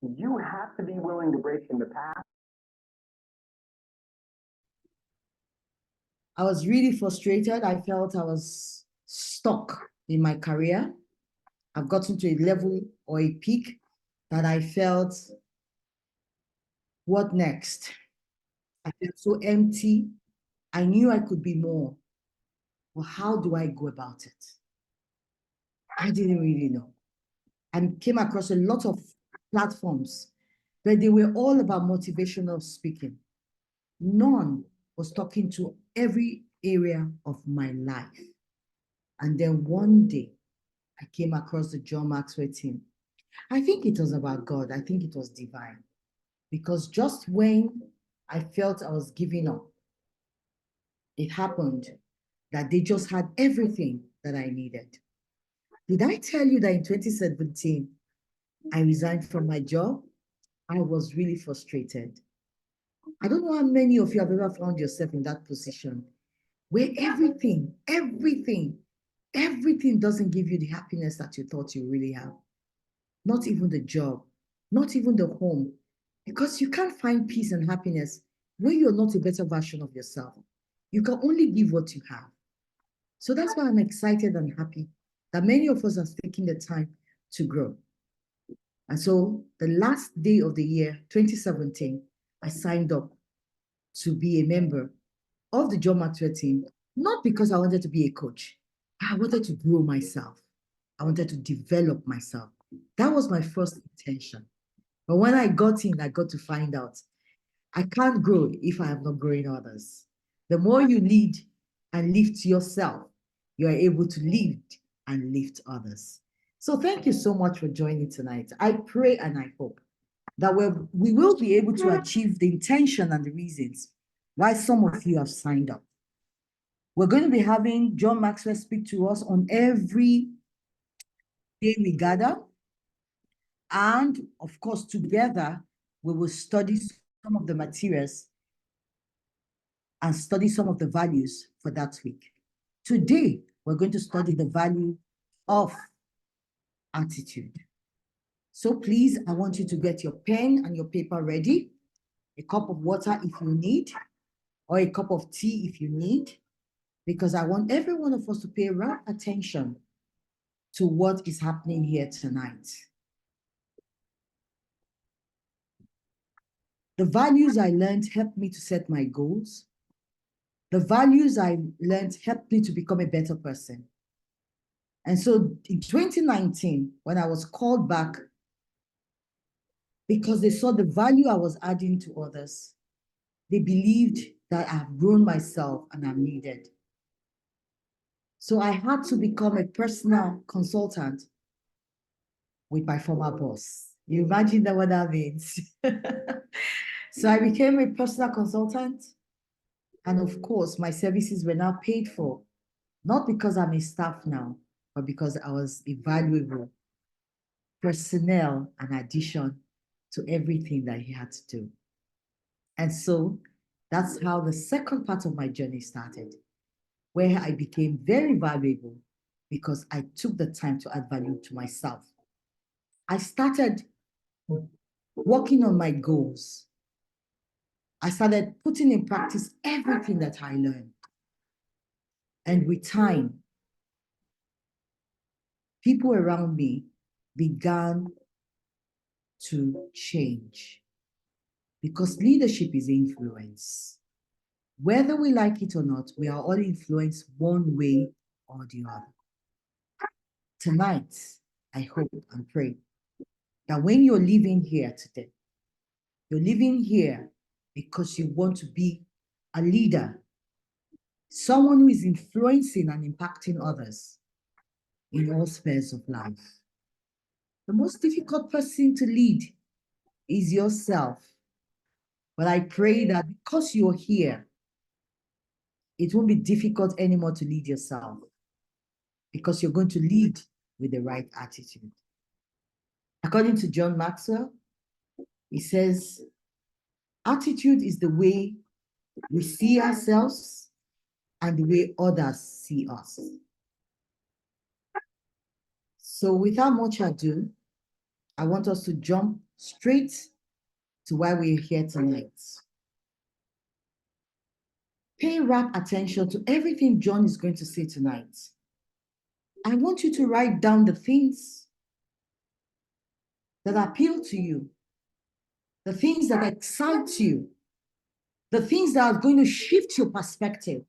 You have to be willing to break in the past. I was really frustrated. I felt I was stuck in my career. I've gotten to a level or a peak that I felt, what next? I felt so empty. I knew I could be more. Well, how do I go about it? I didn't really know. And came across a lot of platforms where they were all about motivational speaking. None was talking to every area of my life. And then one day, I came across the John Maxwell team. I think it was about God. I think it was divine. Because just when I felt I was giving up, it happened that they just had everything that I needed. Did I tell you that in 2017, I resigned from my job? I was really frustrated. I don't know how many of you have ever found yourself in that position where everything doesn't give you the happiness that you thought you really have. Not even the job, not even the home, because you can't find peace and happiness when you're not a better version of yourself. You can only give what you have. So that's why I'm excited and happy that many of us are taking the time to grow. And so the last day of the year, 2017, I signed up to be a member of the John Maxwell team, not because I wanted to be a coach. I wanted to grow myself. I wanted to develop myself. That was my first intention. But when I got in, I got to find out I can't grow if I am not growing others. The more you lead and lift yourself, you are able to lead and lift others. So thank you so much for joining tonight. I pray and I hope that we will be able to achieve the intention and the reasons why some of you have signed up. We're going to be having John Maxwell speak to us on every day we gather. And of course, together, we will study some of the materials and study some of the values for that week. Today, we're going to study the value of attitude. So please, I want you to get your pen and your paper ready, a cup of water if you need, or a cup of tea if you need, because I want every one of us to pay rapt attention to what is happening here tonight. The values I learned helped me to set my goals. The values I learned helped me to become a better person. And so in 2019, when I was called back because they saw the value I was adding to others, they believed that I have grown myself and I'm needed. So I had to become a personal consultant with my former boss. You imagine what that means. So I became a personal consultant. And of course, my services were now paid for, not because I'm a staff now, but because I was a valuable personnel and addition to everything that he had to do. And so that's how the second part of my journey started, where I became very valuable because I took the time to add value to myself. I started working on my goals. I started putting in practice everything that I learned. And with time, people around me began to change because leadership is influence. Whether we like it or not, we are all influenced one way or the other. Tonight, I hope and pray that when you're living here today, you're living here because you want to be a leader, someone who is influencing and impacting others in all spheres of life. The most difficult person to lead is yourself. But I pray that because you're here, it won't be difficult anymore to lead yourself because you're going to lead with the right attitude. According to John Maxwell, he says, attitude is the way we see ourselves and the way others see us. So without much ado, I want us to jump straight to why we're here tonight. Pay rapt attention to everything John is going to say tonight. I want you to write down the things that appeal to you, the things that excite you, the things that are going to shift your perspective,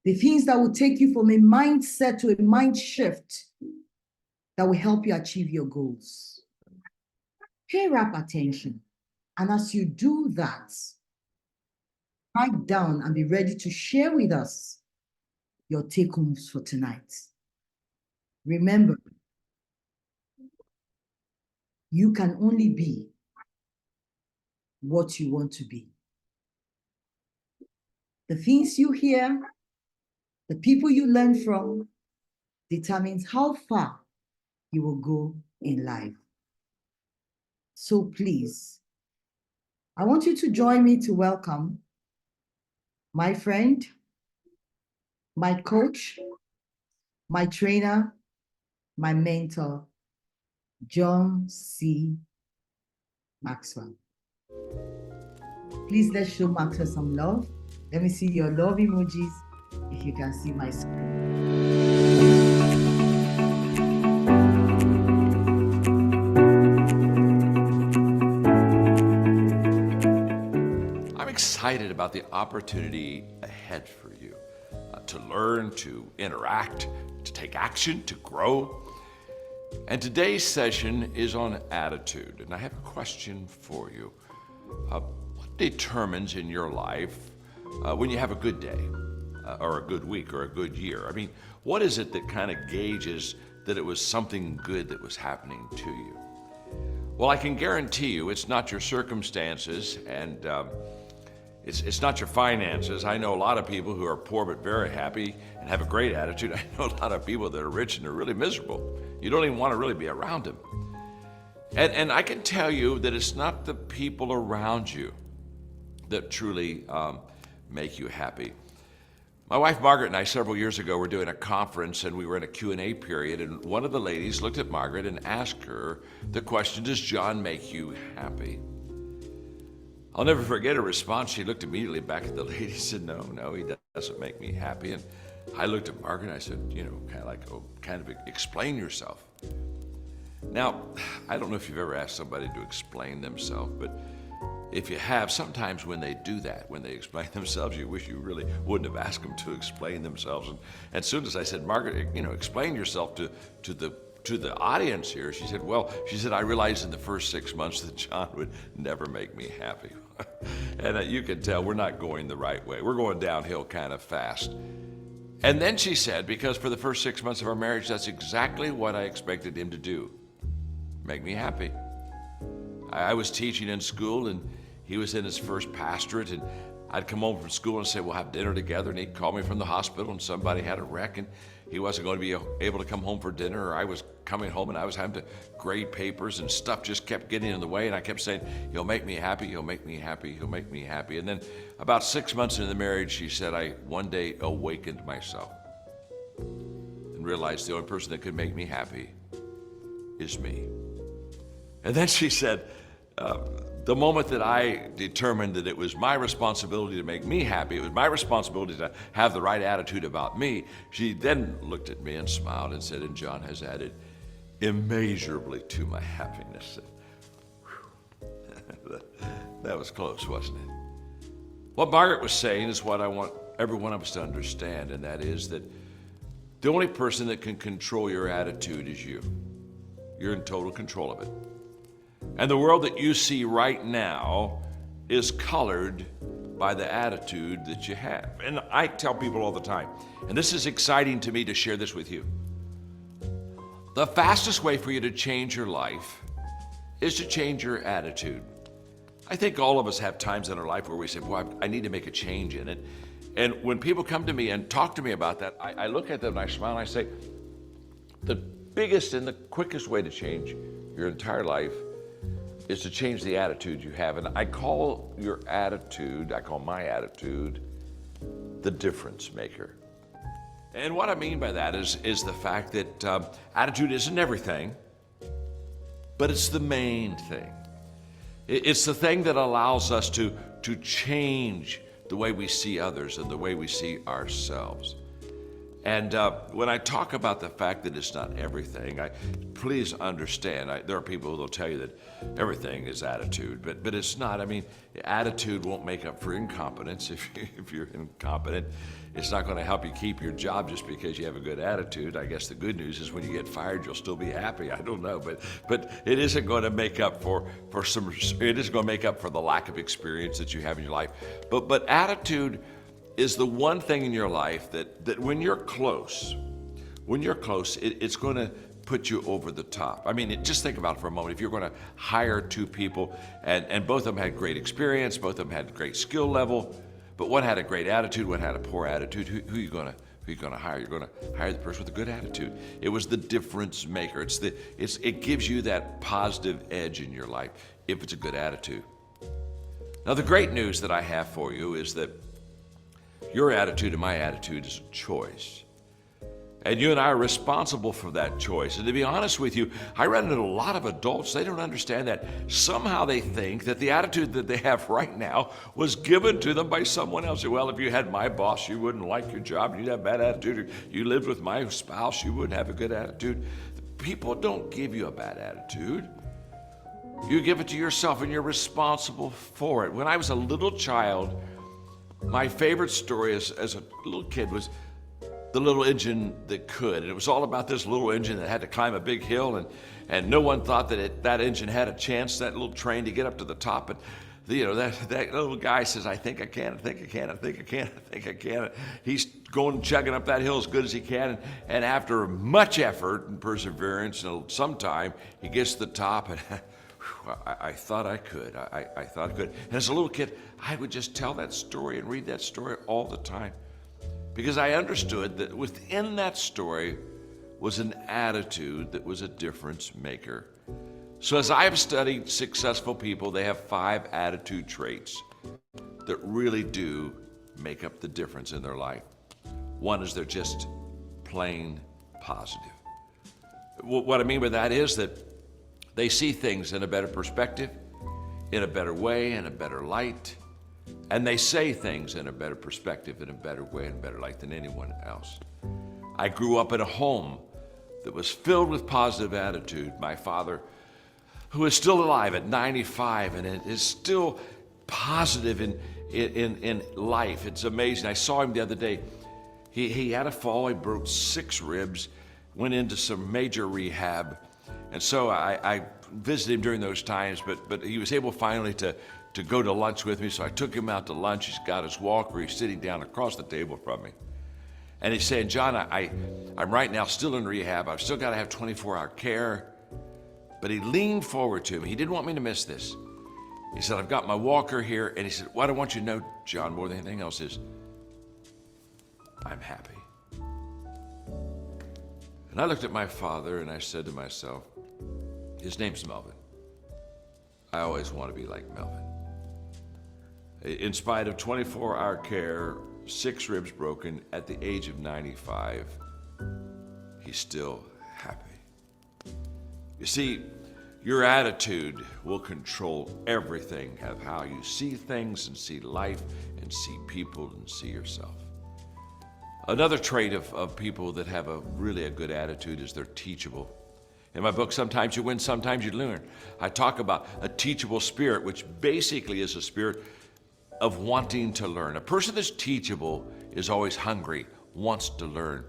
the things that will take you from a mindset to a mind shift that will help you achieve your goals. Pay rapt attention. And as you do that, write down and be ready to share with us your take-homes for tonight. Remember, you can only be what you want to be. The things you hear, the people you learn from, determines how far you will go in life. So please, I want you to join me to welcome my friend, my coach, my trainer, my mentor, John C. Maxwell. Please let's show Maxwell some love. Let me see your love emojis if you can see my screen. I'm excited about the opportunity ahead for you to learn, to interact, to take action, to grow. And today's session is on attitude. And I have a question for you. What determines in your life when you have a good day or a good week or a good year? I mean, what is it that kind of gauges that it was something good that was happening to you? Well, I can guarantee you it's not your circumstances and it's not your finances. I know a lot of people who are poor but very happy and have a great attitude. I know a lot of people that are rich and are really miserable. You don't even want to really be around them. And I can tell you that it's not the people around you that truly make you happy. My wife Margaret and I several years ago were doing a conference and we were in a Q&A period, and one of the ladies looked at Margaret and asked her the question, does John make you happy? I'll never forget her response. She looked immediately back at the lady and said, no, he doesn't make me happy. And I looked at Margaret and I said, kind of explain yourself. Now, I don't know if you've ever asked somebody to explain themselves, but if you have, sometimes when they do that, when they explain themselves, you wish you really wouldn't have asked them to explain themselves. And as soon as I said, Margaret, explain yourself to the audience here, she said, I realized in the first 6 months that John would never make me happy. And you can tell we're not going the right way. We're going downhill kind of fast. And then she said, because for the first 6 months of our marriage, that's exactly what I expected him to do. Make me happy. I was teaching in school and he was in his first pastorate, and I'd come home from school and say, we'll have dinner together, and he'd call me from the hospital and somebody had a wreck and he wasn't going to be able to come home for dinner, or I was coming home and I was having to grade papers and stuff just kept getting in the way, and I kept saying, he'll make me happy, he'll make me happy, he'll make me happy. And then about 6 months into the marriage, she said, I one day awakened myself and realized the only person that could make me happy is me. And then she said, the moment that I determined that it was my responsibility to make me happy, it was my responsibility to have the right attitude about me, she then looked at me and smiled and said, and John has added immeasurably to my happiness. That was close, wasn't it? What Margaret was saying is what I want every one of us to understand, and that is that the only person that can control your attitude is you. You're in total control of it. And the world that you see right now is colored by the attitude that you have. And I tell people all the time, and this is exciting to me to share this with you. The fastest way for you to change your life is to change your attitude. I think all of us have times in our life where we say, well, I need to make a change in it. And when people come to me and talk to me about that, I look at them and I smile and I say, the biggest and the quickest way to change your entire life is to change the attitude you have. And I call my attitude the difference maker. And what I mean by that is the fact that attitude isn't everything, but it's the main thing. It's the thing that allows us to change the way we see others and the way we see ourselves. And when I talk about the fact that it's not everything, please understand, there are people who will tell you that everything is attitude, but it's not. I mean, attitude won't make up for incompetence. If you're incompetent, it's not going to help you keep your job just because you have a good attitude. I guess the good news is when you get fired, you'll still be happy. I don't know, but it isn't going to make up for some. It isn't going to make up for the lack of experience that you have in your life. But attitude is the one thing in your life that when you're close, it's going to put you over the top. I mean, just think about it for a moment. If you're going to hire two people and both of them had great experience, both of them had great skill level, but one had a great attitude, one had a poor attitude, who are you going to hire? You're going to hire the person with a good attitude. It was the difference maker. It gives you that positive edge in your life if it's a good attitude. Now, the great news that I have for you is that your attitude and my attitude is a choice. And you and I are responsible for that choice. And to be honest with you, I run into a lot of adults, they don't understand that. Somehow they think that the attitude that they have right now was given to them by someone else. Well, if you had my boss, you wouldn't like your job, you'd have a bad attitude. You lived with my spouse, you wouldn't have a good attitude. People don't give you a bad attitude. You give it to yourself and you're responsible for it. When I was a little child, my favorite story as a little kid was The Little Engine That Could. And it was all about this little engine that had to climb a big hill, and no one thought that engine had a chance, that little train, to get up to the top. But that little guy says, I think I can, I think I can, I think I can, I think I can. He's going chugging up that hill as good as he can, and after much effort and perseverance and some time, he gets to the top, and I thought I could. I thought I could. And as a little kid, I would just tell that story and read that story all the time, because I understood that within that story was an attitude that was a difference maker. So as I've studied successful people, they have 5 attitude traits that really do make up the difference in their life. One is they're just plain positive. What I mean by that is that they see things in a better perspective, in a better way, in a better light, and they say things in a better perspective, in a better way, and better light than anyone else. I grew up in a home that was filled with positive attitude. My father, who is still alive at 95 and is still positive in life. It's amazing. I saw him the other day. He had a fall. He broke 6 ribs, went into some major rehab. And so I visited him during those times, but he was able finally to go to lunch with me. So I took him out to lunch. He's got his walker. He's sitting down across the table from me. And he's saying, John, I'm right now still in rehab. I've still got to have 24-hour care. But he leaned forward to me. He didn't want me to miss this. He said, I've got my walker here. And he said, what I want you to know, John, more than anything else is, I'm happy. And I looked at my father and I said to myself, his name's Melvin. I always want to be like Melvin. In spite of 24-hour care, 6 ribs broken, at the age of 95, he's still happy. You see, your attitude will control everything of how you see things and see life and see people and see yourself. Another trait of people that have really a good attitude is they're teachable. In my book, Sometimes You Win, Sometimes You Learn, I talk about a teachable spirit, which basically is a spirit of wanting to learn. A person that's teachable is always hungry, wants to learn.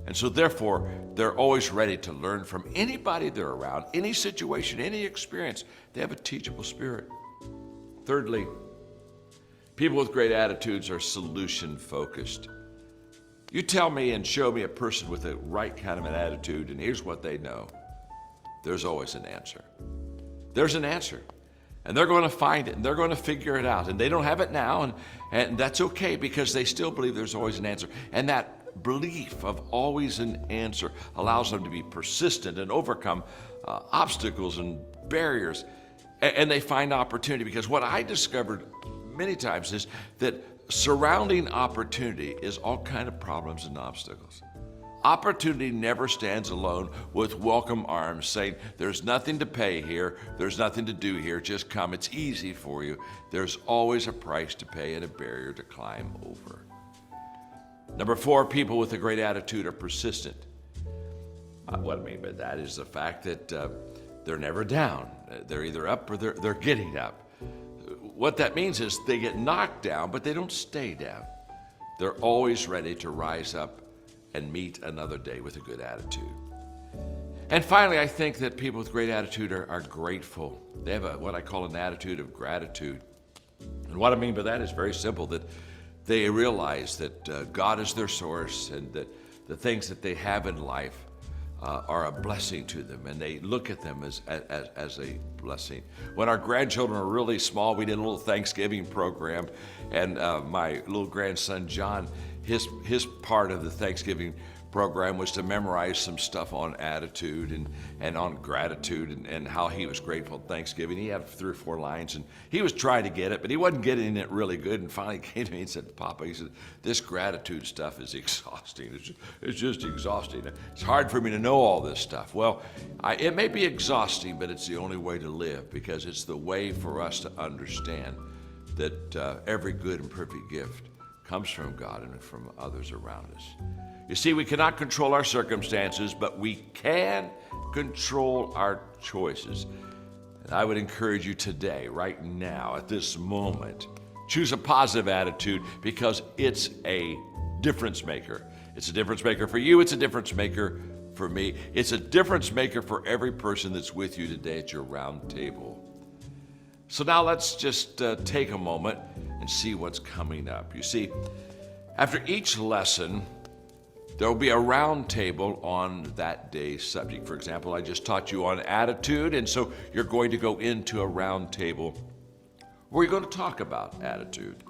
And so therefore, they're always ready to learn from anybody they're around, any situation, any experience. They have a teachable spirit. Thirdly, people with great attitudes are solution-focused. You tell me and show me a person with the right kind of an attitude, and here's what they know. There's always an answer. There's an answer. And they're going to find it, and they're going to figure it out. And they don't have it now, and that's okay, because they still believe there's always an answer. And that belief of always an answer allows them to be persistent and overcome obstacles and barriers. And they find opportunity, because what I discovered many times is that surrounding opportunity is all kind of problems and obstacles. Opportunity never stands alone with welcome arms saying, there's nothing to pay here, there's nothing to do here, just come, it's easy for you. There's always a price to pay and a barrier to climb over. Number 4, people with a great attitude are persistent. What I mean by that is the fact that they're never down. They're either up or they're getting up. What that means is they get knocked down, but they don't stay down. They're always ready to rise up and meet another day with a good attitude. And finally, I think that people with great attitude are grateful. They have what I call an attitude of gratitude. And what I mean by that is very simple, that they realize that God is their source and that the things that they have in life are a blessing to them, and they look at them as a blessing. When our grandchildren were really small, we did a little Thanksgiving program, and my little grandson John, his part of the Thanksgiving program was to memorize some stuff on attitude and on gratitude and how he was grateful at Thanksgiving. He had 3 or 4 lines, and he was trying to get it, but he wasn't getting it really good. And finally came to me and said, Papa, he said, this gratitude stuff is exhausting. It's just exhausting. It's hard for me to know all this stuff. Well, it may be exhausting, but it's the only way to live, because it's the way for us to understand that every good and perfect gift comes from God and from others around us. You see, we cannot control our circumstances, but we can control our choices. And I would encourage you today, right now, at this moment, choose a positive attitude, because it's a difference maker. It's a difference maker for you. It's a difference maker for me. It's a difference maker for every person that's with you today at your round table. So now let's just take a moment and see what's coming up. You see, after each lesson, there will be a round table on that day's subject. For example, I just taught you on attitude, and so you're going to go into a round table where you're going to talk about attitude.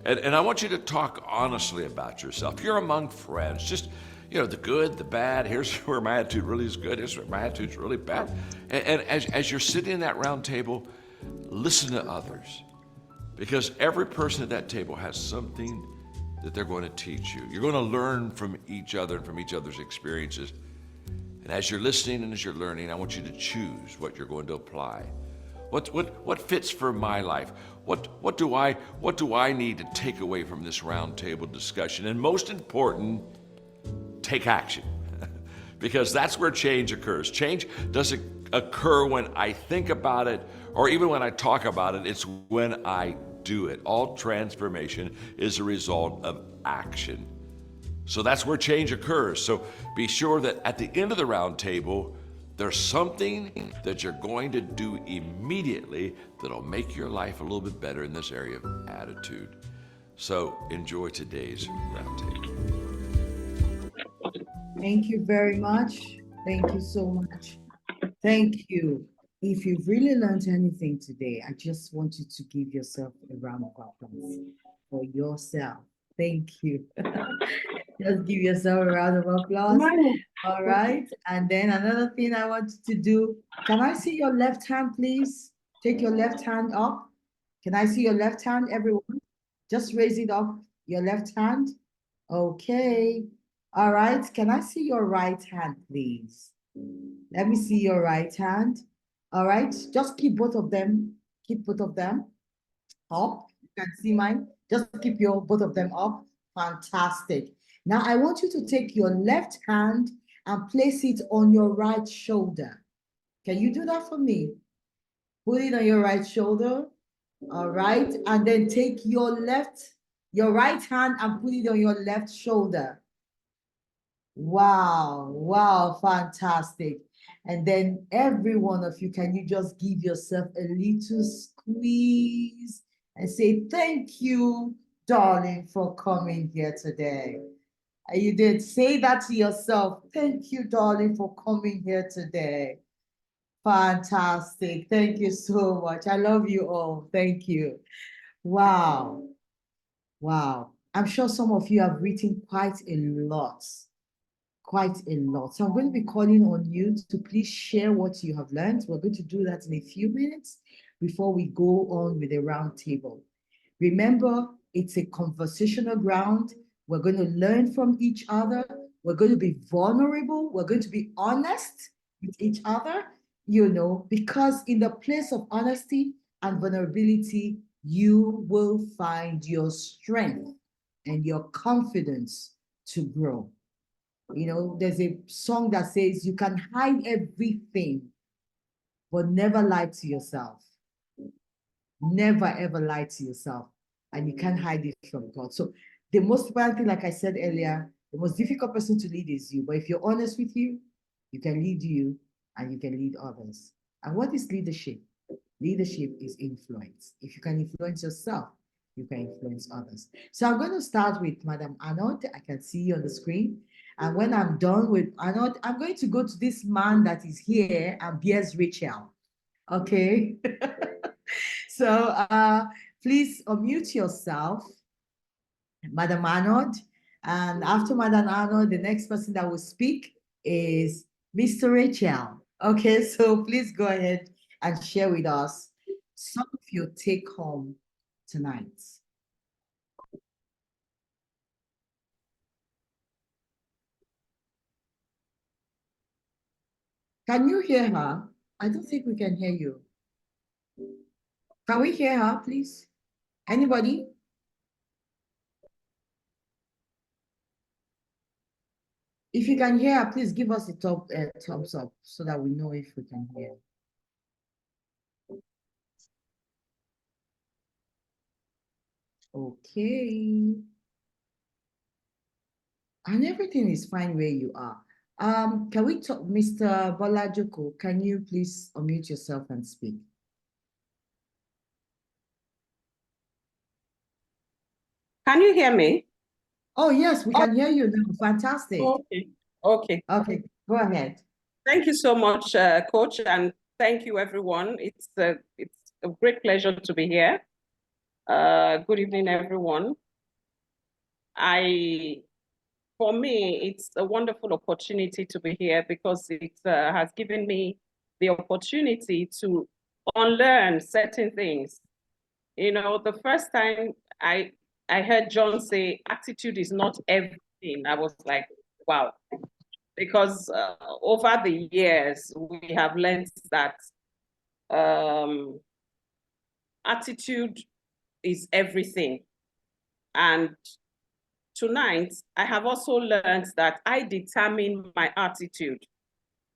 And I want you to talk honestly about yourself. You're among friends, just, the good, the bad. Here's where my attitude really is good. Here's where my attitude's really bad. And as you're sitting in that round table, listen to others, because every person at that table has something that they're going to teach you. You're going to learn from each other and from each other's experiences. And as you're listening and as you're learning, I want you to choose what you're going to apply. What fits for my life? What do I need to take away from this round table discussion? And most important, take action. Because that's where change occurs. Change doesn't occur when I think about it or even when I talk about it. It's when I do it. All transformation is a result of action. So that's where change occurs. So be sure that at the end of the round table, there's something that you're going to do immediately that'll make your life a little bit better in this area of attitude. So enjoy today's round table. Thank you very much. Thank you so much. Thank you. If you've really learned anything today, I just want you to give yourself a round of applause for yourself. Thank you. Just give yourself a round of applause. All right. And then another thing I want you to do, can I see your left hand, please? Take your left hand up. Can I see your left hand, everyone? Just raise it up, your left hand. Okay. All right. Can I see your right hand, please? Let me see your right hand. All right, just keep both of them up. You can see mine. Just keep both of them up. Fantastic. Now I want you to take your left hand and place it on your right shoulder. Can you do that for me? Put it on your right shoulder. All right, and then take your right hand and put it on your left shoulder. Wow, fantastic. And then every one of you, can you just give yourself a little squeeze and say, thank you, darling, for coming here today. And you did say that to yourself. Thank you, darling, for coming here today. Fantastic. Thank you so much. I love you all. Thank you. Wow. I'm sure some of you have written quite a lot. So I'm going to be calling on you to please share what you have learned. We're going to do that in a few minutes before we go on with the round table. Remember, it's a conversational ground. We're going to learn from each other. We're going to be vulnerable. We're going to be honest with each other, you know, because in the place of honesty and vulnerability, you will find your strength and your confidence to grow. You know, there's a song that says, you can hide everything, but never lie to yourself. Never ever lie to yourself, and you can't hide it from God. So the most important thing, like I said earlier, the most difficult person to lead is you. But if you're honest with you, you can lead you and you can lead others. And what is leadership? Leadership is influence. If you can influence yourself, you can influence others. So I'm going to start with Madam Arnold. I can see you on the screen. And when I'm done with Arnold, I'm going to go to this man that is here and bears Rachel. Okay. So please unmute yourself, Madam Arnold. And after Madam Arnold, the next person that will speak is Mr. Rachel. Okay, so please go ahead and share with us some of your take home tonight. Can you hear her? I don't think we can hear you. Can we hear her, please? Anybody? If you can hear her, please give us a thumbs up so that we know if we can hear. Okay. And everything is fine where you are. Can we talk, Mr. Bolajoko, can you please unmute yourself and speak? Can you hear me? Oh, yes, we can hear you now. Fantastic. Okay. Okay. Okay, go ahead. Thank you so much, Coach, and thank you, everyone. It's a great pleasure to be here. Good evening, everyone. For me, it's a wonderful opportunity to be here because it has given me the opportunity to unlearn certain things. You know, the first time I heard John say, attitude is not everything, I was like, wow. Because over the years, we have learned that attitude is everything. And tonight, I have also learned that I determine my attitude.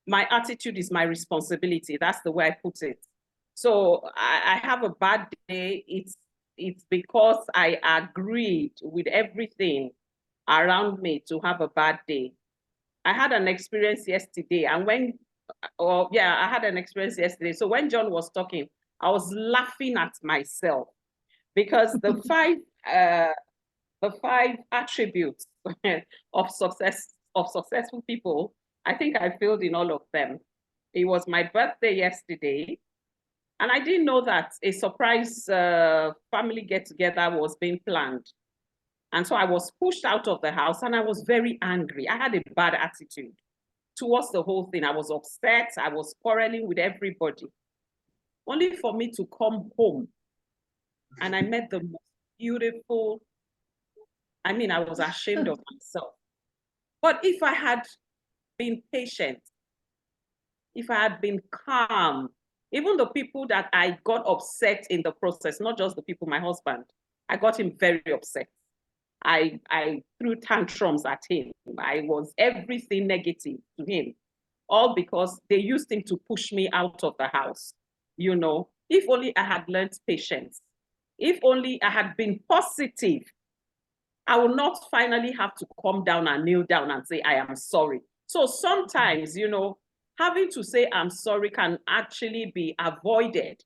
My attitude is my responsibility. That's the way I put it. So I have a bad day. It's because I agreed with everything around me to have a bad day. I had an experience yesterday, and I had an experience yesterday. So when John was talking, I was laughing at myself because the five attributes of successful people, I think I failed in all of them. It was my birthday yesterday, and I didn't know that a surprise family get-together was being planned. And so I was pushed out of the house and I was very angry. I had a bad attitude towards the whole thing. I was upset. I was quarreling with everybody. Only for me to come home and I met the most beautiful, I was ashamed of myself. But if I had been patient, if I had been calm, even the people that I got upset in the process, not just the people, my husband, I got him very upset. I threw tantrums at him. I was everything negative to him, all because they used him to push me out of the house. You know, if only I had learned patience, if only I had been positive, I would not finally have to come down and kneel down and say, I am sorry. So sometimes, you know, having to say I'm sorry can actually be avoided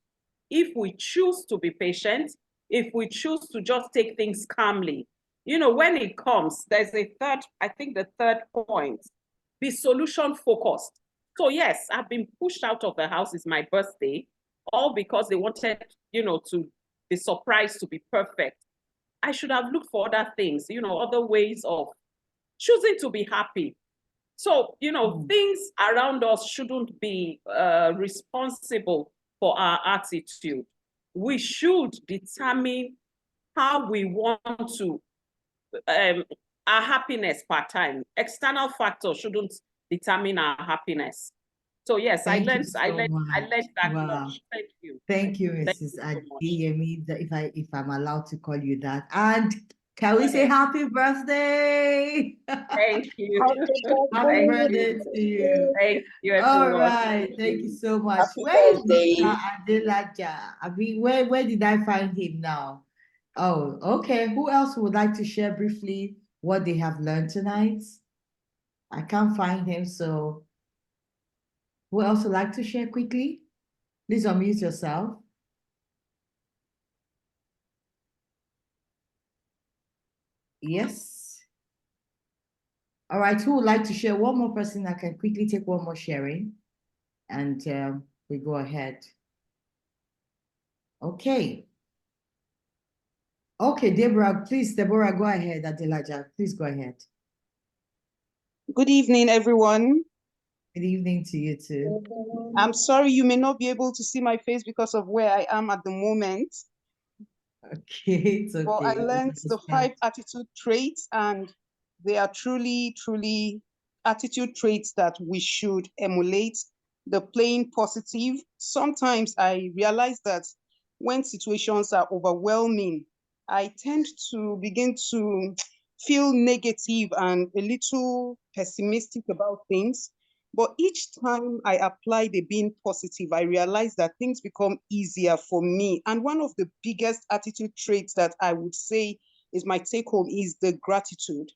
if we choose to be patient, if we choose to just take things calmly. You know, when it comes, there's a third, I think the third point, be solution focused. So yes, I've been pushed out of the house. It's my birthday, all because they wanted, you know, the surprise to be perfect. I should have looked for other things, you know, other ways of choosing to be happy. So, you know, things around us shouldn't be responsible for our attitude. We should determine how we want to our happiness part-time. External factors shouldn't determine our happiness. So yes, Thank you I so learned much. that Wow. much. Thank you. Thank you, Thank Mrs. you so much. Adeyemi, if I'm allowed to call you that. And can we Go say ahead. happy birthday? Thank you. Happy Thank birthday you. to you. Thank you, All everyone. right, thank you so much. Happy Where is birthday. Mr. Adelaja? I mean, where did I find him now? Oh, okay. Who else would like to share briefly what they have learned tonight? I can't find him, so who else would like to share quickly? Please unmute yourself. Yes. All right, who would like to share? One more person that can quickly take one more sharing, and we go ahead. Okay. Okay, Deborah, please, Deborah, go ahead. Adelaja, please go ahead. Good evening, everyone. Good evening to you too. I'm sorry you may not be able to see my face because of where I am at the moment. Okay, it's But I okay. learned the 5 attitude traits, and they are truly, truly attitude traits that we should emulate. The playing positive. Sometimes I realize that when situations are overwhelming, I tend to begin to feel negative and a little pessimistic about things. But each time I apply the being positive, I realize that things become easier for me. And one of the biggest attitude traits that I would say is my take home is the gratitude.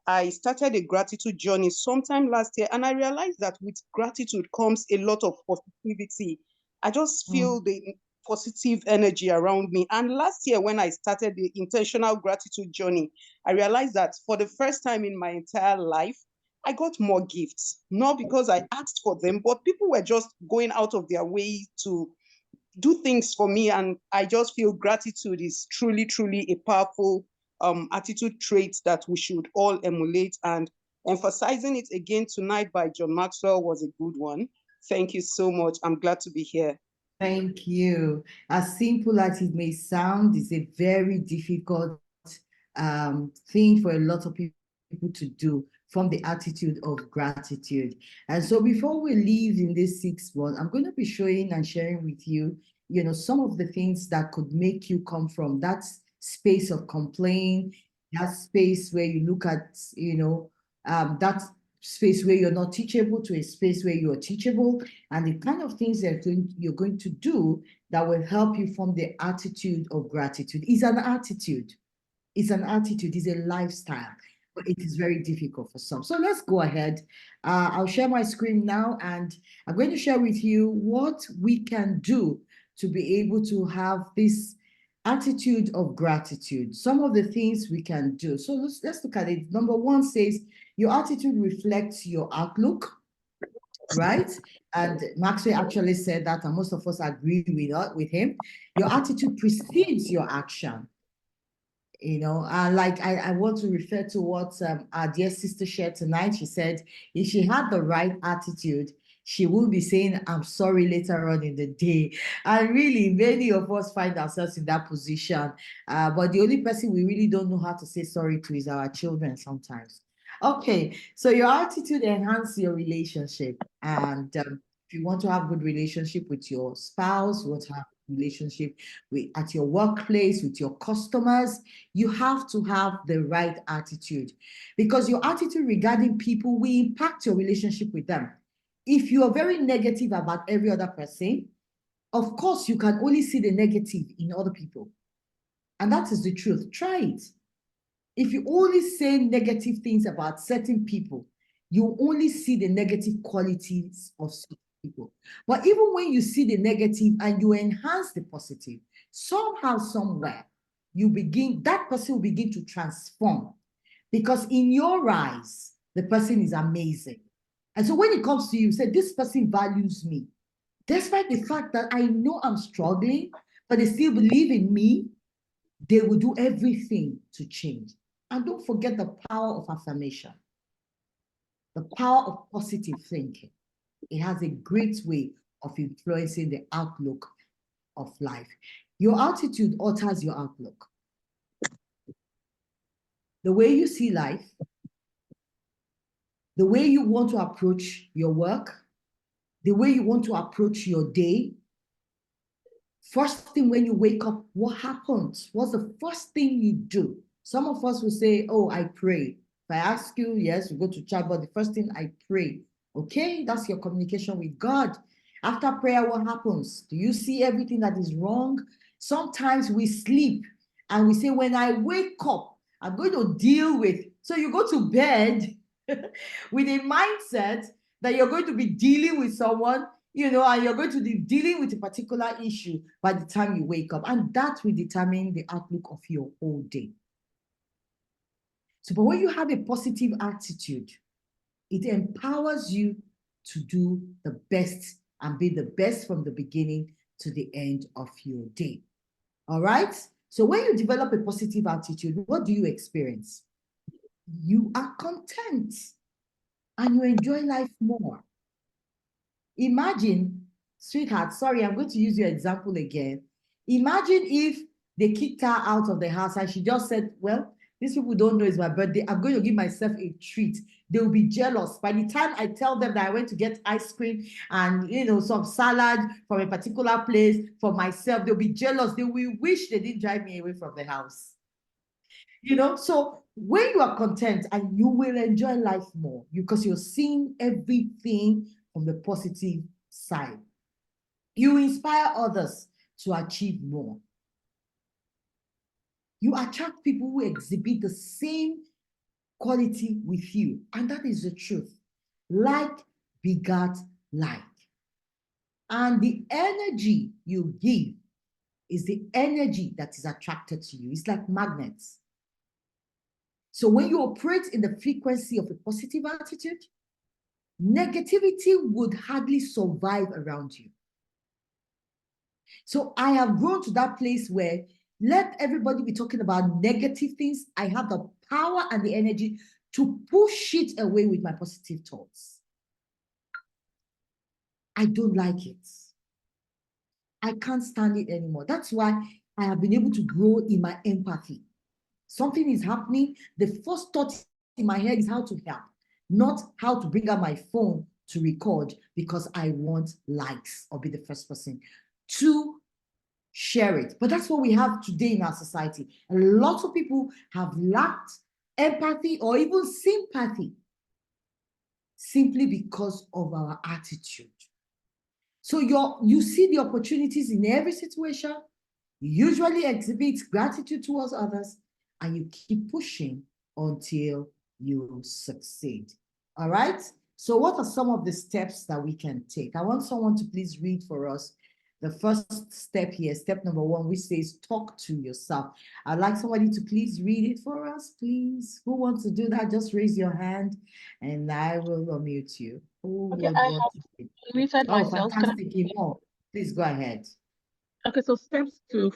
I started a gratitude journey sometime last year, and I realized that with gratitude comes a lot of positivity. I just feel the positive energy around me. And last year, when I started the intentional gratitude journey, I realized that for the first time in my entire life, I got more gifts, not because I asked for them, but people were just going out of their way to do things for me. And I just feel gratitude is truly, truly a powerful attitude trait that we should all emulate. And emphasizing it again tonight by John Maxwell was a good one. Thank you so much. I'm glad to be here. Thank you. As simple as it may sound, it's a very difficult thing for a lot of people to do, from the attitude of gratitude. And so before we leave in this 6 months, I'm going to be showing and sharing with you, some of the things that could make you come from that space of complaint, that space where you look at, that space where you're not teachable to a space where you're teachable, and the kind of things that you're going to do that will help you form the attitude of gratitude. It's an attitude. It's an attitude. It's a lifestyle. But it is very difficult for some. So let's go ahead. I'll share my screen now, and I'm going to share with you what we can do to be able to have this attitude of gratitude. Some of the things we can do. So let's look at it. Number 1 says, your attitude reflects your outlook, right? And Maxwell actually said that, and most of us agree with him. Your attitude precedes your action. Like I want to refer to what our dear sister shared tonight. She said, if she had the right attitude, she will be saying, I'm sorry later on in the day. And really, many of us find ourselves in that position. But the only person we really don't know how to say sorry to is our children sometimes. Okay, so your attitude enhances your relationship. And if you want to have good relationship with your spouse, you want to have relationship at your workplace, with your customers, you have to have the right attitude, because your attitude regarding people will impact your relationship with them. If you are very negative about every other person, of course, you can only see the negative in other people. And that is the truth. Try it. If you only say negative things about certain people, you only see the negative qualities of certain people. But even when you see the negative and you enhance the positive, somehow, somewhere, that person will begin to transform, because in your eyes, the person is amazing. And so when it comes to you, say, this person values me. Despite the fact that I know I'm struggling, but they still believe in me, they will do everything to change. And don't forget the power of affirmation, the power of positive thinking. It has a great way of influencing the outlook of life. Your attitude alters your outlook. the way you see life, the way you want to approach your work, the way you want to approach your day. First thing when you wake up, what happens? What's the first thing you do? Some of us will say, oh, I pray. If I ask you, yes, you go to church, but the first thing I pray. Okay, that's your communication with God. After prayer, what happens? Do you see everything that is wrong? Sometimes we sleep and we say, when I wake up, I'm going to deal with. So you go to bed with a mindset that you're going to be dealing with someone, you know, and you're going to be dealing with a particular issue by the time you wake up. And that will determine the outlook of your whole day. So, but when you have a positive attitude, it empowers you to do the best and be the best from the beginning to the end of your day. All right? So when you develop a positive attitude, what do you experience? You are content and you enjoy life more. Imagine, sweetheart, sorry, I'm going to use your example again. Imagine if they kicked her out of the house and she just said, well, these people don't know it's my birthday. I'm going to give myself a treat. They will be jealous. By the time I tell them that I went to get ice cream and, you know, some salad from a particular place for myself, they'll be jealous. They will wish they didn't drive me away from the house. You know, so when you are content and you will enjoy life more because you're seeing everything from the positive side, you inspire others to achieve more. You attract people who exhibit the same quality with you. And that is the truth. Like begat like. And the energy you give is the energy that is attracted to you. It's like magnets. So when you operate in the frequency of a positive attitude, negativity would hardly survive around you. So I have grown to that place where let everybody be talking about negative things. I have the power and the energy to push it away with my positive thoughts. I don't like it. I can't stand it anymore. That's why I have been able to grow in my empathy. Something is happening. The first thought in my head is how to help, not how to bring out my phone to record because I want likes or be the first person to share it. But that's what we have today in our society. A lot of people have lacked empathy or even sympathy simply because of our attitude. So you see the opportunities in every situation, you usually exhibit gratitude towards others, and you keep pushing until you succeed. All right? So what are some of the steps that we can take? I want someone to please read for us the first step here, step number 1, which says talk to yourself. I'd like somebody to please read it for us, please. Who wants to do that? Just raise your hand and I will unmute you. Okay, I have muted myself. Fantastic. Yvonne, please go ahead. Okay, so steps to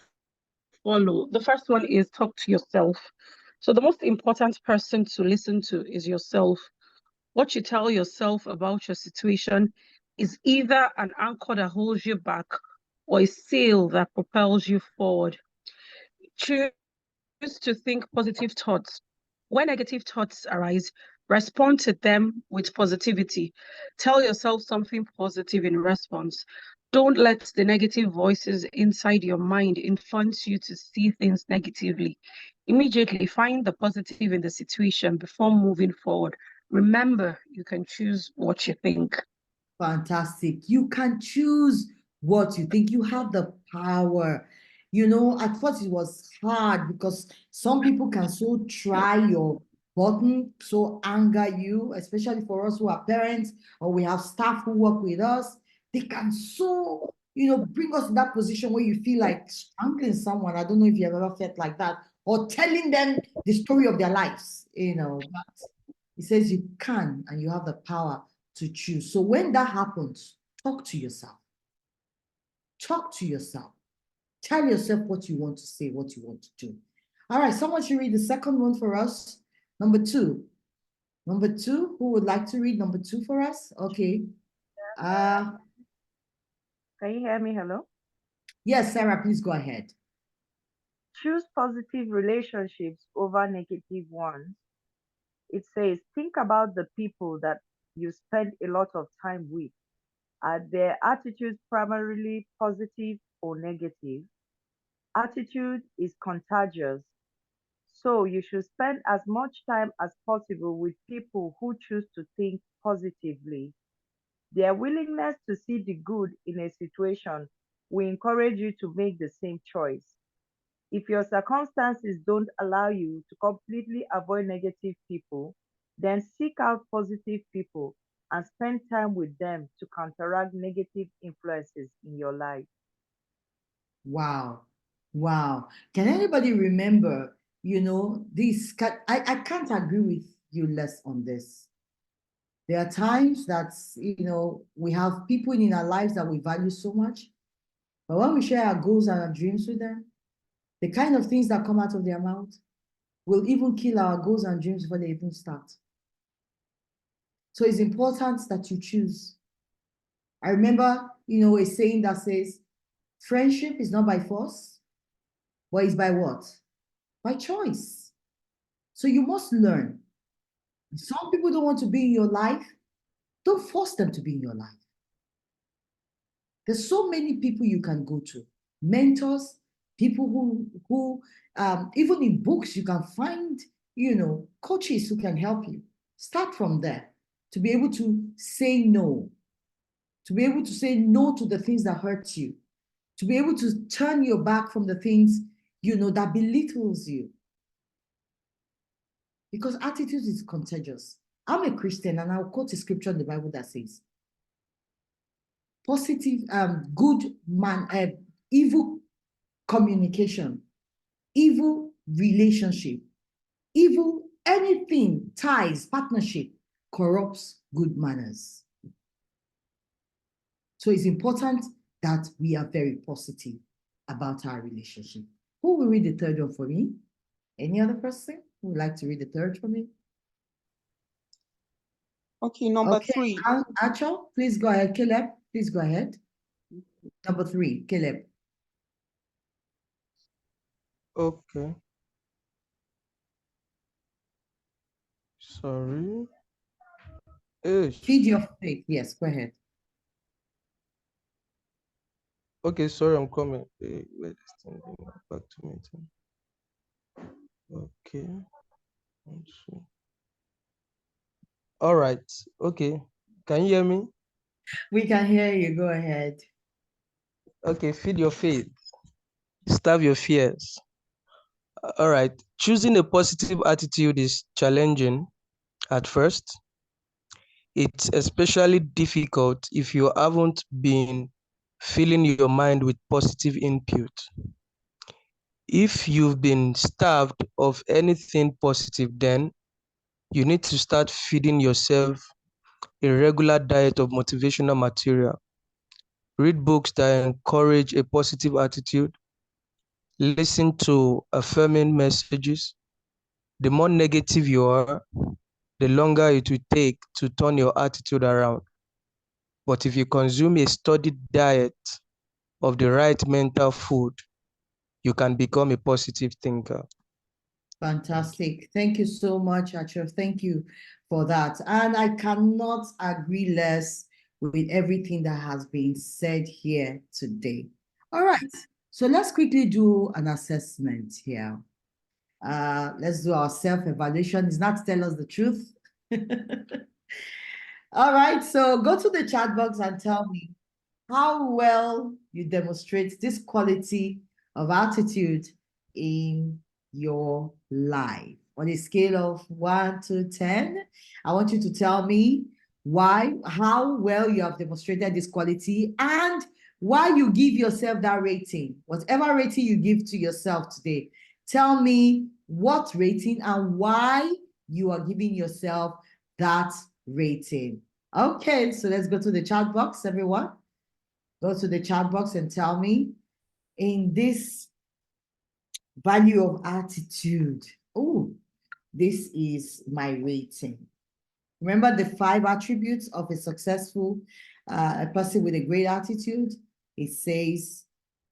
follow. The first one is talk to yourself. So the most important person to listen to is yourself. What you tell yourself about your situation is either an anchor that holds you back or a sail that propels you forward. Choose to think positive thoughts. When negative thoughts arise, respond to them with positivity. Tell yourself something positive in response. Don't let the negative voices inside your mind influence you to see things negatively. Immediately find the positive in the situation before moving forward. Remember, you can choose what you think. Fantastic. You can choose what you think. You have the power. You know, at first it was hard because some people can so try your button, so anger you, especially for us who are parents or we have staff who work with us. They can so, you know, bring us in that position where you feel like strangling someone. I don't know if you have ever felt like that, or telling them the story of their lives, you know. But it says you can and you have the power to choose. So when that happens, talk to yourself. Talk to yourself. Tell yourself what you want to say, what you want to do. All right, someone should read the second one for us. Number 2. Number 2, who would like to read number 2 for us? Okay. Can you hear me? Hello? Yes, Sarah, please go ahead. choose positive relationships over negative ones. It says, think about the people that you spend a lot of time with. Are their attitudes primarily positive or negative? Attitude is contagious, so you should spend as much time as possible with people who choose to think positively. Their willingness to see the good in a situation will encourage you to make the same choice. If your circumstances don't allow you to completely avoid negative people, then seek out positive people and spend time with them to counteract negative influences in your life. Wow. Wow. Can anybody remember, this? I can't agree with you less on this. There are times that, we have people in our lives that we value so much, but when we share our goals and our dreams with them, the kind of things that come out of their mouth will even kill our goals and dreams before they even start. So it's important that you choose. I remember, a saying that says, friendship is not by force, but it's by what? By choice. So you must learn. If some people don't want to be in your life, don't force them to be in your life. There's so many people you can go to, mentors, people who even in books you can find, coaches who can help you. Start from there to be able to say no, to be able to say no to the things that hurt you, to be able to turn your back from the things, that belittles you. Because attitude is contagious. I'm a Christian and I'll quote a scripture in the Bible that says, positive, evil communication, evil relationship, evil anything, ties, partnership, corrupts good manners. So it's important that we are very positive about our relationship. Who will read the third one for me? Any other person who would like to read the third for me? Okay, number Okay, 3. Acho, please go ahead. Caleb, please go ahead. Number 3, Caleb. Okay. Sorry. Feed your faith. Yes, go ahead. Okay, sorry, I'm coming. Wait, this thing back to meeting. Okay. All right. Okay. Can you hear me? We can hear you. Go ahead. Okay, feed your faith. Starve your fears. All right. Choosing a positive attitude is challenging at first. It's especially difficult if you haven't been filling your mind with positive input. If you've been starved of anything positive, then you need to start feeding yourself a regular diet of motivational material. Read books that encourage a positive attitude. Listen to affirming messages. The more negative you are, the longer it will take to turn your attitude around. But if you consume a studied diet of the right mental food, you can become a positive thinker. Fantastic. Thank you so much, Acho. Thank you for that. And I cannot agree less with everything that has been said here today. All right. So let's quickly do an assessment here. Let's do our self-evaluation. It's not to tell us the truth. All right. So go to the chat box and tell me how well you demonstrate this quality of attitude in your life. On a scale of 1 to 10, I want you to tell me how well you have demonstrated this quality and why you give yourself that rating. Whatever rating you give to yourself today, tell me what rating and why you are giving yourself that rating. Okay, so let's go to the chat box, everyone. Go to the chat box and tell me in this value of attitude. Oh, this is my rating. Remember the 5 attributes of a successful a person with a great attitude? It says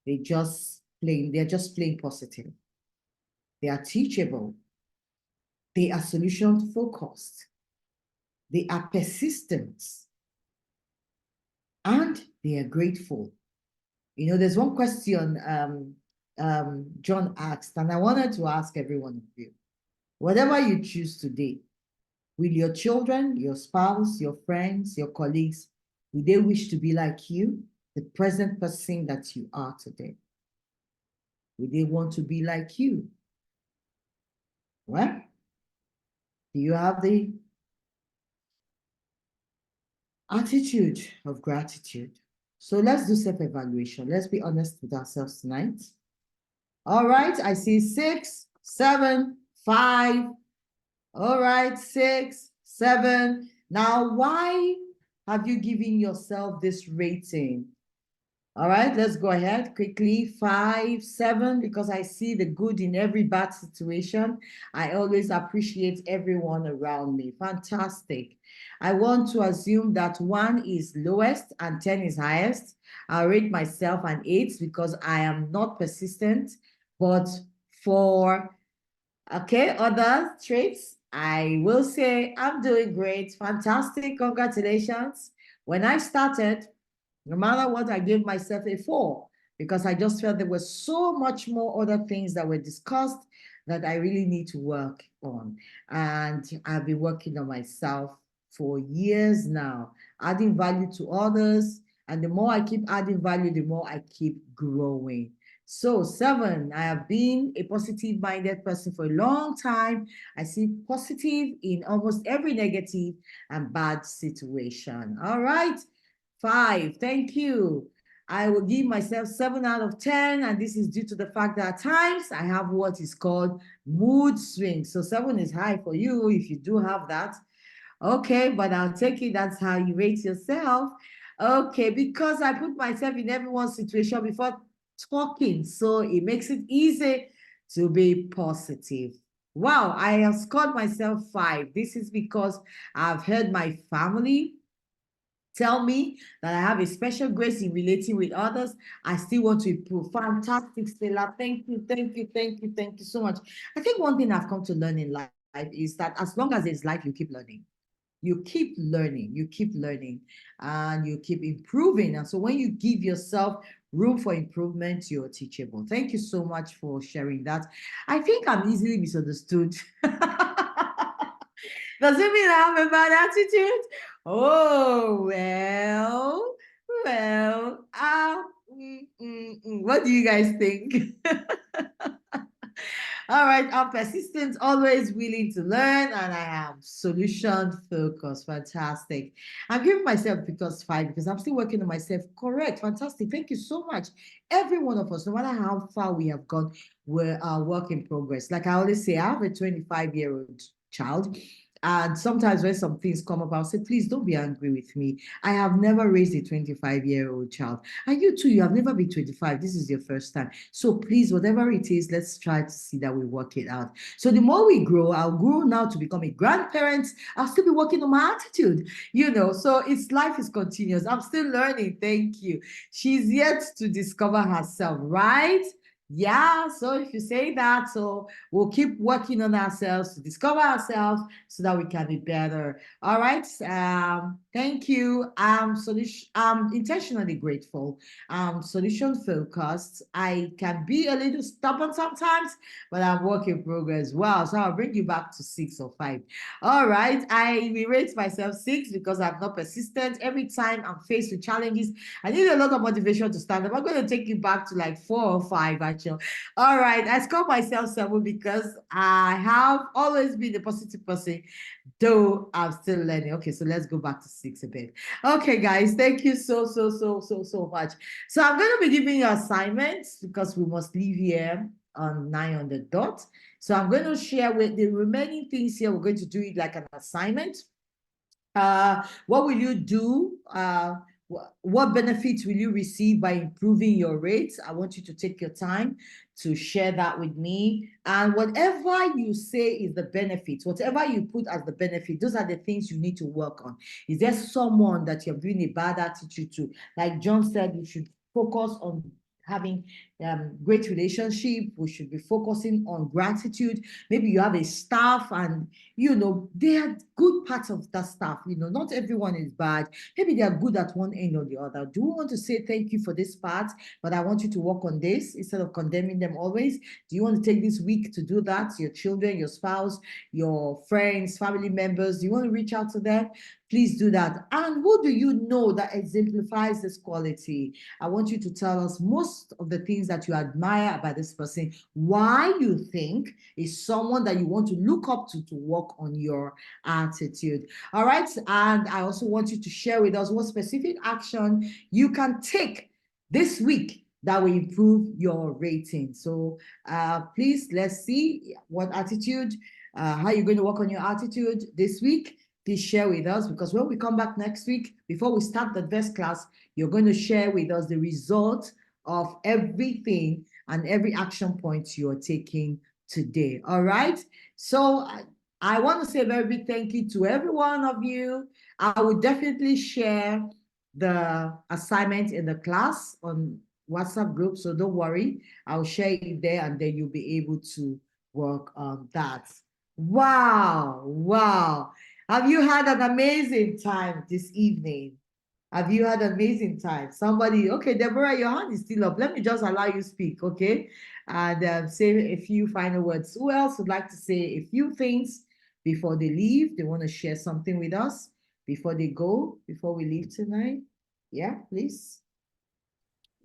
they're just plain positive. They are teachable. They are solution focused. They are persistent. And they are grateful. You know, there's one question John asked, and I wanted to ask every one of you. Whatever you choose today, will your children, your spouse, your friends, your colleagues, will they wish to be like you, the present person that you are today? Will they want to be like you? Well, do you have the attitude of gratitude? So let's do self-evaluation. Let's be honest with ourselves tonight. All right, I see 6, 7, 5. All right, 6, 7. Now, why have you given yourself this rating? All right, let's go ahead quickly. 5, 7, because I see the good in every bad situation. I always appreciate everyone around me. Fantastic. I want to assume that 1 is lowest and 10 is highest. I'll rate myself an 8 because I am not persistent. But for, okay, other traits, I will say I'm doing great. Fantastic. Congratulations. When I started, no matter what, I gave myself a 4 because I just felt there was so much more other things that were discussed that I really need to work on. And I've been working on myself for years now, adding value to others. And the more I keep adding value, the more I keep growing. So 7, I have been a positive-minded person for a long time. I see positive in almost every negative and bad situation. All right. 5, thank you. I will give myself 7 out of 10, and this is due to the fact that at times I have what is called mood swings. So 7 is high for you if you do have that. Okay, but I'll take it. That's how you rate yourself. Okay, because I put myself in everyone's situation before talking, so it makes it easy to be positive. Wow, I have scored myself 5. This is because I've heard my family tell me that I have a special grace in relating with others. I still want to improve. Fantastic, Stella. Thank you, thank you, thank you, thank you so much. I think one thing I've come to learn in life is that as long as there's life, you keep learning. You keep learning, and you keep improving. And so when you give yourself room for improvement, you're teachable. Thank you so much for sharing that. I think I'm easily misunderstood. Does it mean I have a bad attitude? Oh, well, what do you guys think? All right, I'm persistent, always willing to learn, and I am solution focused. Fantastic. I'm giving myself because 5 because I'm still working on myself. Correct. Fantastic. Thank you so much. Every one of us, no matter how far we have gone, we're a work in progress. Like I always say, I have a 25-year-old child. And sometimes when some things come up, I'll say, please don't be angry with me. I have never raised a 25-year-old child. And you too, you have never been 25. This is your first time. So please, whatever it is, let's try to see that we work it out. So the more we grow, I'll grow now to become a grandparent. I'll still be working on my attitude, you know. So life is continuous. I'm still learning. Thank you. She's yet to discover herself, right? Yeah, so if you say that, so we'll keep working on ourselves to discover ourselves so that we can be better. All right. Thank you. I'm intentionally grateful. Solution focused. I can be a little stubborn sometimes, but I'm work in progress. Wow. So I'll bring you back to 6 or 5. All right. I rate myself 6 because I'm not persistent. Every time I'm faced with challenges, I need a lot of motivation to stand up. I'm going to take you back to like 4 or 5, actually. All right. I score myself 7 because I have always been a positive person, though I'm still learning. Okay, so let's go back to 6 a bit. Okay, guys, thank you so much. So I'm going to be giving you assignments because we must leave here on 9 on the dot. So I'm going to share with the remaining things here. We're going to do it like an assignment. What will you do? What benefits will you receive by improving your rates? I want you to take your time to share that with me. And whatever you say is the benefits, whatever you put as the benefit, those are the things you need to work on. Is there someone that you're bringing a bad attitude to? Like John said, you should focus on having great relationship. We should be focusing on gratitude. Maybe you have a staff and, you know, they are good parts of that staff. You know, not everyone is bad. Maybe they are good at one end or the other. Do you want to say thank you for this part, but I want you to work on this instead of condemning them always? Do you want to take this week to do that? Your children, your spouse, your friends, family members, do you want to reach out to them? Please do that. And who do you know that exemplifies this quality? I want you to tell us most of the things that you admire about this person, why you think is someone that you want to look up to work on your attitude. All right. And I also want you to share with us what specific action you can take this week that will improve your rating. So please, let's see what attitude, how you're going to work on your attitude this week. Please share with us, because when we come back next week, before we start the best class, you're going to share with us the result of everything and every action point you're taking today. All right. So I want to say a very big thank you to every one of you. I will definitely share the assignment in the class on WhatsApp group. So don't worry. I'll share it there and then you'll be able to work on that. Wow. Wow. Have you had an amazing time this evening? Have you had an amazing time? Somebody, okay, Deborah, your hand is still up. Let me just allow you speak, okay? And say a few final words. Who else would like to say a few things before they leave? They want to share something with us before they go, before we leave tonight? Yeah, please.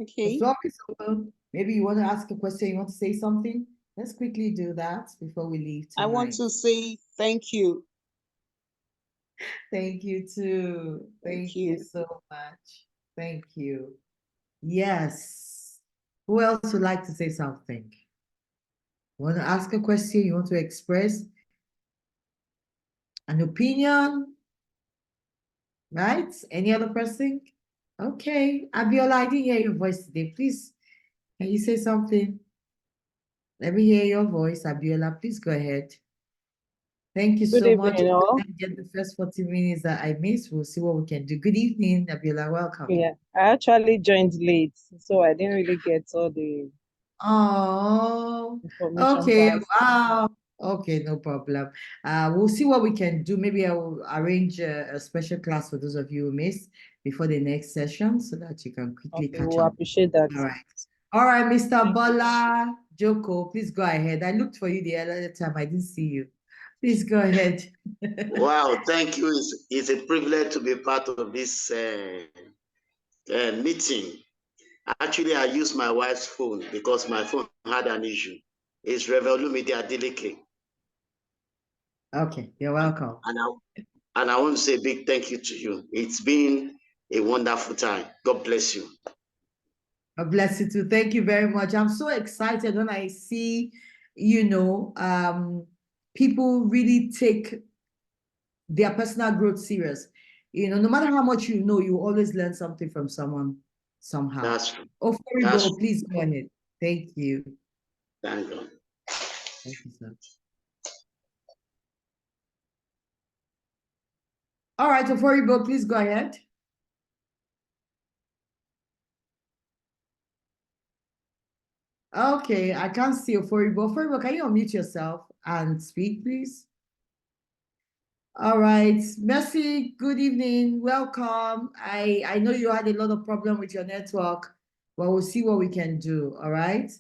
Okay. The floor is open. Maybe you want to ask a question, you want to say something? Let's quickly do that before we leave tonight. I want to say thank you. Thank you too. Thank you so much. Thank you. Yes. Who else would like to say something? Want to ask a question? You want to express an opinion? Right? Any other person? Okay. Abiola, I didn't hear your voice today. Please, can you say something? Let me hear your voice, Abiola. Please go ahead. Thank you so much. Let me get the first 40 minutes that I missed. We'll see what we can do. Good evening, Abiola. Welcome. Yeah, I actually joined late, so I didn't really get all the information. Okay. But Wow. Okay, no problem. We'll see what we can do. Maybe I will arrange a special class for those of you who missed before the next session so that you can quickly catch we'll up. appreciate that. All right. All right, Mr. Bola Joko, please go ahead. I looked for you the other time. I didn't see you. Please go ahead. Wow, thank you. It's a privilege to be part of this meeting. Actually, I used my wife's phone because my phone had an issue. It's Reverend Olumide Adeleke. Okay, you're welcome. And I want to say a big thank you to you. It's been a wonderful time. God bless you. God bless you too. Thank you very much. I'm so excited when I see, you know, people really take their personal growth serious. You know, no matter how much you know, you always learn something from someone somehow. That's true. Oforibo, please go ahead. Thank you. Thank you. Thank you, sir. All right, Oforibo, please go ahead. Okay, I can't see Oforibo. Oforibo, can you unmute yourself and speak, please? All right, Mercy, good evening, welcome. I know you had a lot of problem with your network, but we'll see what we can do, all right?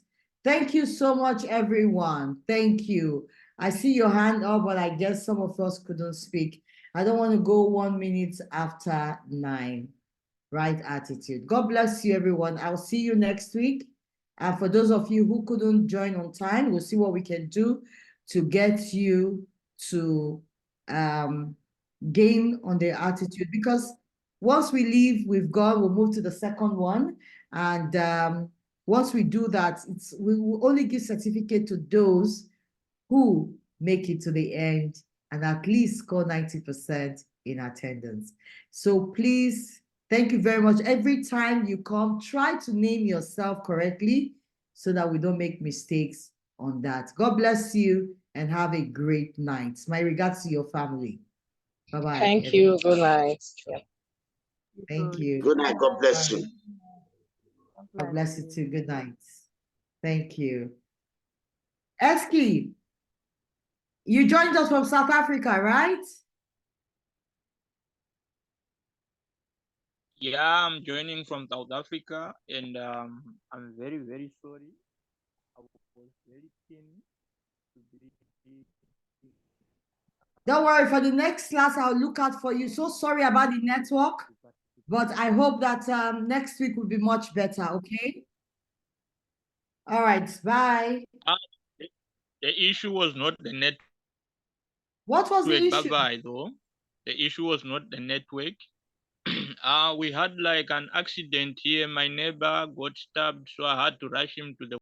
Thank you so much, everyone. Thank you. I see your hand up, but I guess some of us couldn't speak. I don't want to go 1 minute after 9. Right attitude. God bless you, everyone. I'll see you next week. And for those of you who couldn't join on time, we'll see what we can do to get you to gain on the attitude, because once we leave with God, we'll move to the second one. And once we do that, we will only give certificate to those who make it to the end and at least score 90% in attendance. So please, thank you very much. Every time you come, try to name yourself correctly so that we don't make mistakes on that. God bless you and have a great night. My regards to your family. Bye-bye. Thank you. Good night. Yeah. Thank you. Good night. God bless you. God bless you too. Good night. Thank you. Eski, you joined us from South Africa, right? Yeah, I'm joining from South Africa, and I'm very, very sorry. I was very keen to be. Don't worry, for the next class, I'll look out for you. So sorry about the network, but I hope that next week will be much better, okay? All right, bye. The issue was not the network. What was the issue? Bye-bye, though. The issue was not the network. We had like an accident here. My neighbor got stabbed, so I had to rush him to the